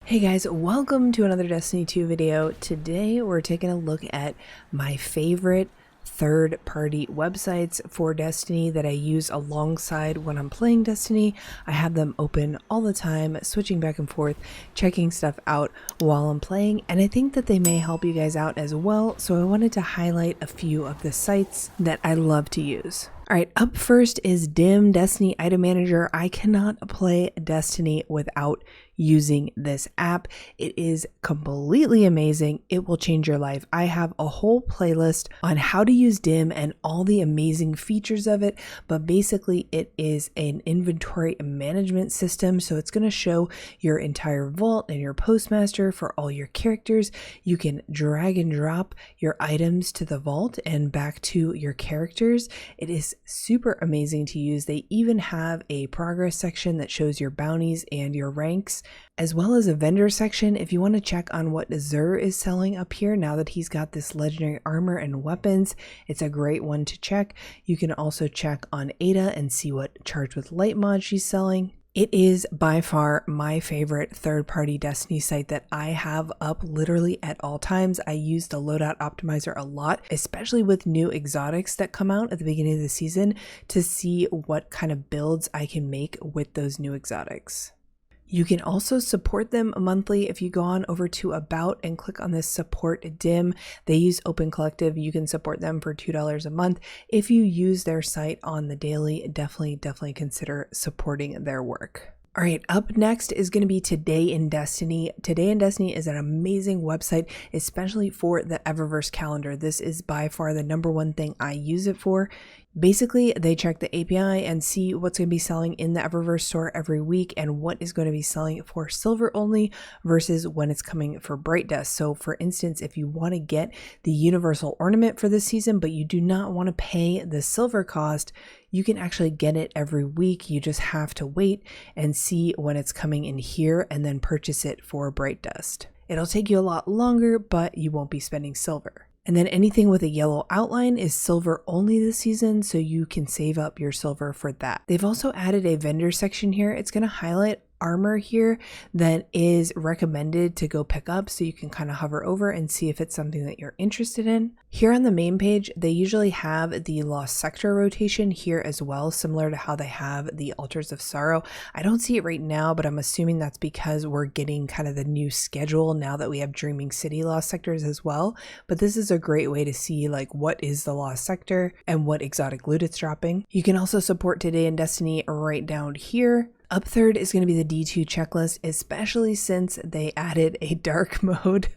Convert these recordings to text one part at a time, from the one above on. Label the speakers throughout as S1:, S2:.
S1: Hey guys, welcome to another Destiny 2 video. Today we're taking a look at my favorite third-party websites for Destiny that I use alongside when I'm playing Destiny. I have them open all the time, switching back and forth, checking stuff out while I'm playing, and I think that they may help you guys out as well, so I wanted to highlight a few of the sites that I love to use. Alright, up first is DIM, Destiny Item Manager. I cannot play Destiny without using this app. It is completely amazing. It will change your life. I have a whole playlist on how to use DIM and all the amazing features of it, but basically it is an inventory management system. So it's going to show your entire vault and your postmaster for all your characters. You can drag and drop your items to the vault and back to your characters. It is super amazing to use. They even have a progress section that shows your bounties and your ranks, as well as a vendor section if you want to check on what Zur is selling up here now that he's got this legendary armor and weapons. It's a great one to check. You can also check on Ada and see what Charged with Light mod she's selling. It is by far my favorite third-party Destiny site that I have up literally at all times. I use the loadout optimizer a lot, especially with new exotics that come out at the beginning of the season to see what kind of builds I can make with those new exotics. You can also support them monthly if you go on over to About and click on this Support DIM. They use Open Collective. You can support them for $2 a month. If you use their site on the daily, definitely consider supporting their work. All right, up next is going to be TodayinDestiny. TodayinDestiny is an amazing website, especially for the Eververse calendar. This is by far the #1 thing I use it for. Basically, they check the API and see what's going to be selling in the Eververse store every week and what is going to be selling for silver only versus when it's coming for Braytech. So for instance, if you want to get the universal ornament for this season, but you do not want to pay the silver cost, you can actually get it every week. You just have to wait and see when it's coming in here and then purchase it for Braytech. It'll take you a lot longer, but you won't be spending silver. And then anything with a yellow outline is silver only this season, so you can save up your silver for that. They've also added a vendor section here. It's going to highlight armor here that is recommended to go pick up, so you can kind of hover over and see if it's something that you're interested in. Here on the main page, they usually have the Lost Sector rotation here as well, similar to how they have the Altars of Sorrow. I don't see it right now, but I'm assuming that's because we're getting kind of the new schedule now that we have Dreaming City Lost Sectors as well. But this is a great way to see like what is the Lost Sector and what exotic loot it's dropping. You can also support TodayinDestiny right down here. Up third is going to be the D2 checklist, especially since they added a dark mode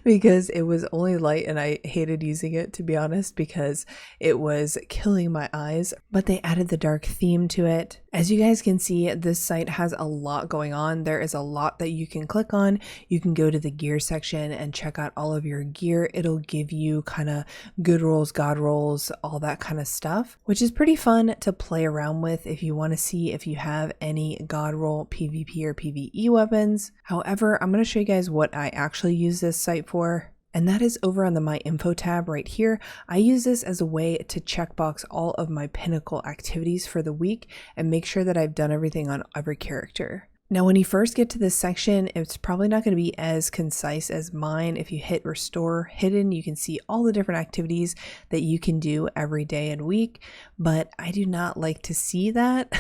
S1: because it was only light and I hated using it, to be honest, because it was killing my eyes. But they added the dark theme to it. As you guys can see, this site has a lot going on. There is a lot that you can click on. You can go to the gear section and check out all of your gear. It'll give you kind of good rolls, god rolls, all that kind of stuff, which is pretty fun to play around with if you want to see if you have any god roll PvP or PvE weapons. However, I'm going to show you guys what I actually use this site for. And that is over on the My Info tab right here. I use this as a way to checkbox all of my pinnacle activities for the week and make sure that I've done everything on every character. Now, when you first get to this section, it's probably not going to be as concise as mine. If you hit Restore Hidden, you can see all the different activities that you can do every day and week, but I do not like to see that.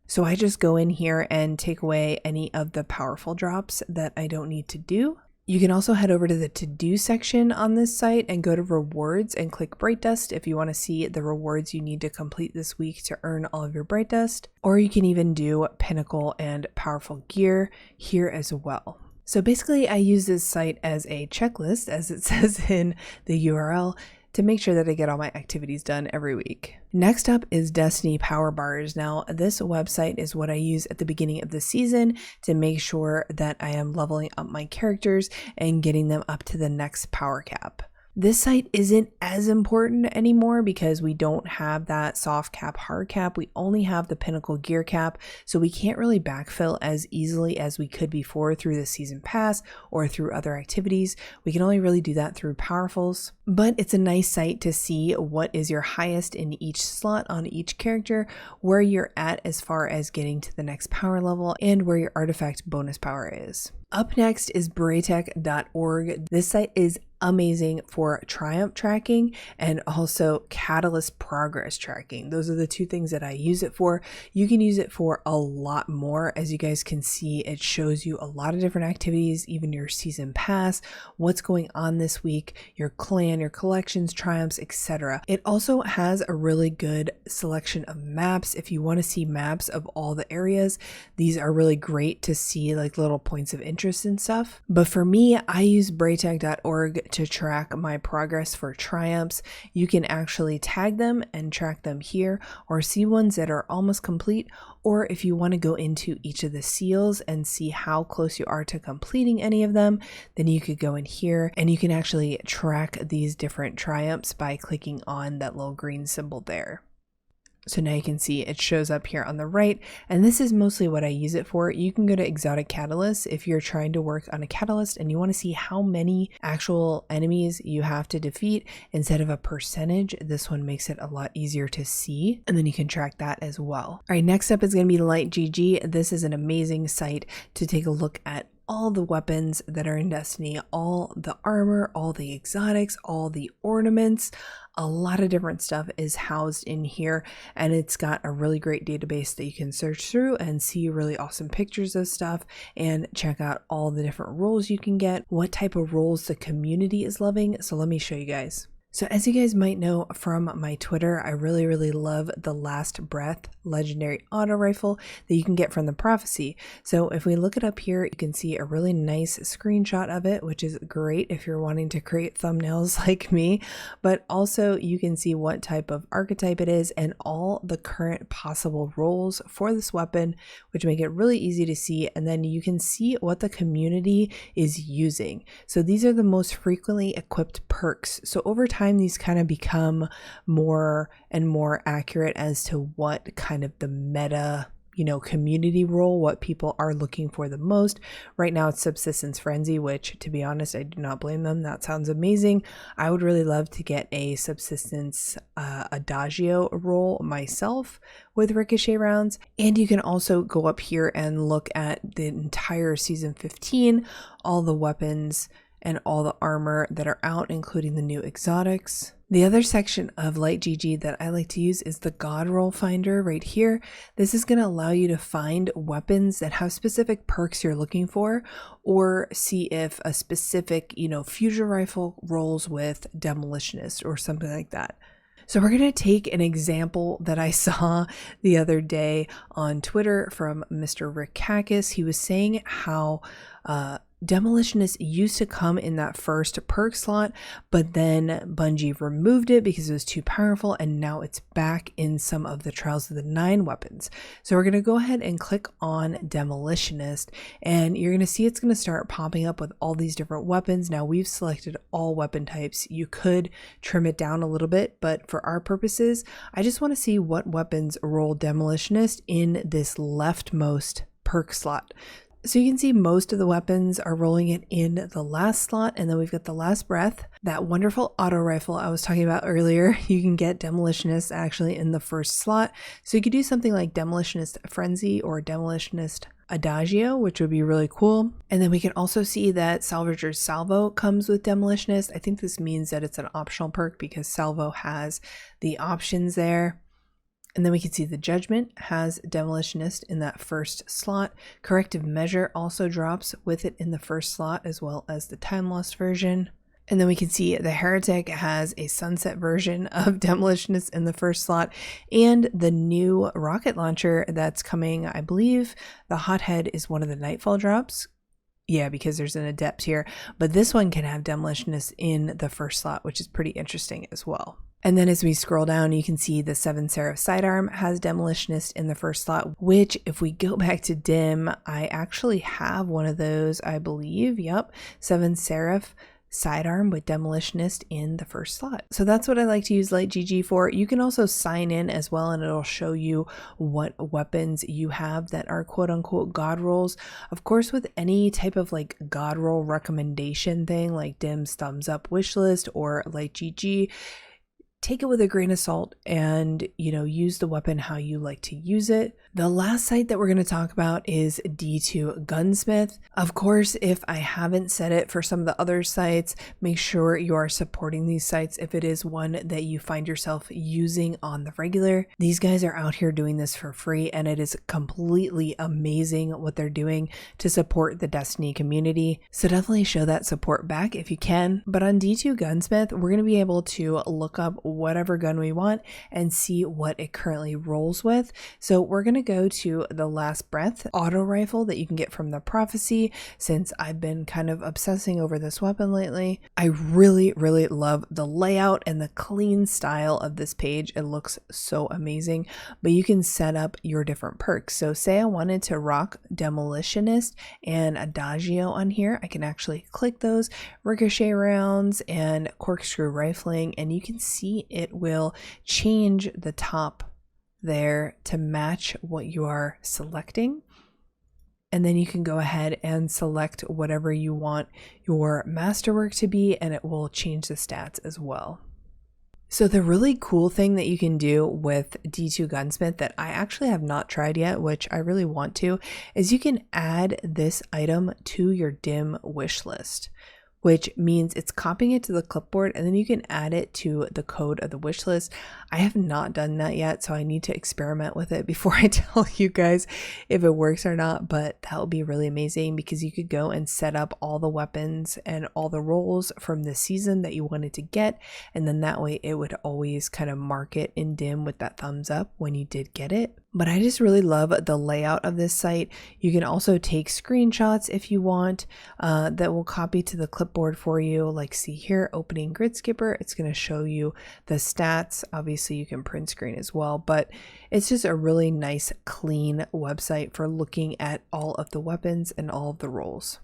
S1: So I just go in here and take away any of the powerful drops that I don't need to do. You can also head over to the to-do section on this site and go to rewards and click Braytech if you want to see the rewards you need to complete this week to earn all of your Braytech. Or you can even do pinnacle and powerful gear here as well. So basically I use this site as a checklist, as it says in the URL, to make sure that I get all my activities done every week. Next up is Destiny Power Bars. Now, this website is what I use at the beginning of the season to make sure that I am leveling up my characters and getting them up to the next power cap. This site isn't as important anymore because we don't have that soft cap, hard cap. We only have the pinnacle gear cap, so we can't really backfill as easily as we could before through the season pass or through other activities. We can only really do that through powerfuls, but it's a nice site to see what is your highest in each slot on each character, where you're at as far as getting to the next power level, and where your artifact bonus power is. Up next is Braytech.org. This site is amazing for triumph tracking and also catalyst progress tracking. Those are the two things that I use it for. You can use it for a lot more. As you guys can see, it shows you a lot of different activities, even your season pass, what's going on this week, your clan, your collections, triumphs, etc. It also has a really good selection of maps. If you want to see maps of all the areas, these are really great to see, like little points of interest and stuff. But for me, I use Braytech.org to track my progress for triumphs. You can actually tag them and track them here, or see ones that are almost complete, or if you want to go into each of the seals and see how close you are to completing any of them, then you could go in here and you can actually track these different triumphs by clicking on that little green symbol there. So now you can see it shows up here on the right, and this is mostly what I use it for. You can go to exotic catalysts if you're trying to work on a catalyst and you want to see how many actual enemies you have to defeat instead of a percentage. This one makes it a lot easier to see, and then you can track that as well. All right, next up is going to be LightGG. This is an amazing site to take a look at all the weapons that are in Destiny, all the armor, all the exotics, all the ornaments. A lot of different stuff is housed in here, and it's got a really great database that you can search through and see really awesome pictures of stuff and check out all the different roles you can get, what type of roles the community is loving. So let me show you guys. So as you guys might know from my Twitter, I really love the Last Breath legendary auto rifle that you can get from the Prophecy. So if we look it up here, you can see a really nice screenshot of it, which is great if you're wanting to create thumbnails like me, but also you can see what type of archetype it is and all the current possible roles for this weapon, which make it really easy to see. And then you can see what the community is using. So these are the most frequently equipped perks. So over time, these kind of become more and more accurate as to what kind of the meta, community role, what people are looking for the most. Right now it's Subsistence Frenzy, which, to be honest, I do not blame them. That sounds amazing. I would really love to get a Subsistence Adagio role myself with ricochet rounds. And you can also go up here and look at the entire season 15, all the weapons and all the armor that are out, including the new exotics. The other section of LightGG that I like to use is the God Roll Finder right here. This is going to allow you to find weapons that have specific perks you're looking for, or see if a specific, fusion rifle rolls with Demolitionist or something like that. So we're going to take an example that I saw the other day on Twitter from Mr. Rick Kakis. He was saying how Demolitionist used to come in that first perk slot, but then Bungie removed it because it was too powerful, and now it's back in some of the Trials of the Nine weapons. So we're going to go ahead and click on Demolitionist, and you're going to see it's going to start popping up with all these different weapons. Now we've selected all weapon types. You could trim it down a little bit, but for our purposes, I just want to see what weapons roll Demolitionist in this leftmost perk slot. So you can see most of the weapons are rolling it in the last slot, and then we've got the Last Breath, that wonderful auto rifle I was talking about earlier. You can get Demolitionist actually in the first slot. So you could do something like Demolitionist Frenzy or Demolitionist Adagio, which would be really cool. And then we can also see that Salvager's Salvo comes with Demolitionist. I think this means that it's an optional perk because Salvo has the options there. And then we can see the Judgment has Demolitionist in that first slot. Corrective Measure also drops with it in the first slot, as well as the Time Lost version. And then we can see the Heretic has a Sunset version of Demolitionist in the first slot, and the new rocket launcher that's coming, I believe the Hothead is one of the Nightfall drops. Yeah, because there's an Adept here, but this one can have Demolitionist in the first slot, which is pretty interesting as well. And then as we scroll down, you can see the Seven Seraph Sidearm has Demolitionist in the first slot, which if we go back to Dim, I actually have one of those, I believe. Yep, Seven Seraph Sidearm with Demolitionist in the first slot. So that's what I like to use LightGG for. You can also sign in as well, and it'll show you what weapons you have that are quote unquote God rolls. Of course, with any type of like God roll recommendation thing like Dim's thumbs up wish list or LightGG, take it with a grain of salt and, use the weapon how you like to use it. The last site that we're going to talk about is D2 Gunsmith. Of course, if I haven't said it for some of the other sites, make sure you are supporting these sites if it is one that you find yourself using on the regular. These guys are out here doing this for free, and it is completely amazing what they're doing to support the Destiny community. So definitely show that support back if you can. But on D2 Gunsmith, we're going to be able to look up whatever gun we want and see what it currently rolls with. So we're going to go to the Last Breath auto rifle that you can get from the Prophecy, since I've been kind of obsessing over this weapon lately. I really love the layout and the clean style of this page. It looks so amazing, but you can set up your different perks. So say I wanted to rock Demolitionist and Adagio on here, I can actually click those, ricochet rounds and corkscrew rifling, and you can see it will change the top there to match what you are selecting. And then you can go ahead and select whatever you want your masterwork to be, and it will change the stats as well. So the really cool thing that you can do with D2 Gunsmith that I actually have not tried yet, which I really want to, is you can add this item to your dim wish list, which means it's copying it to the clipboard and then you can add it to the code of the wish list. I have not done that yet, so I need to experiment with it before I tell you guys if it works or not, but that would be really amazing because you could go and set up all the weapons and all the rolls from the season that you wanted to get, and then that way it would always kind of mark it in dim with that thumbs up when you did get it. But I just really love the layout of this site. You can also take screenshots if you want that will copy to the clipboard for you. Like see here, opening Grid Skipper, it's going to show you the stats. Obviously you can print screen as well, but it's just a really nice clean website for looking at all of the weapons and all of the roles.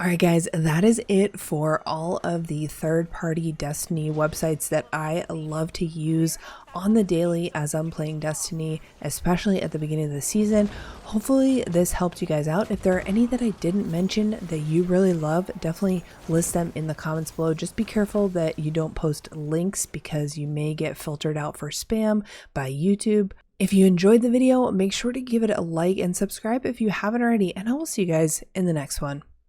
S1: Alright guys, that is it for all of the third-party Destiny websites that I love to use on the daily as I'm playing Destiny, especially at the beginning of the season. Hopefully this helped you guys out. If there are any that I didn't mention that you really love, definitely list them in the comments below. Just be careful that you don't post links because you may get filtered out for spam by YouTube. If you enjoyed the video, make sure to give it a like and subscribe if you haven't already, and I will see you guys in the next one.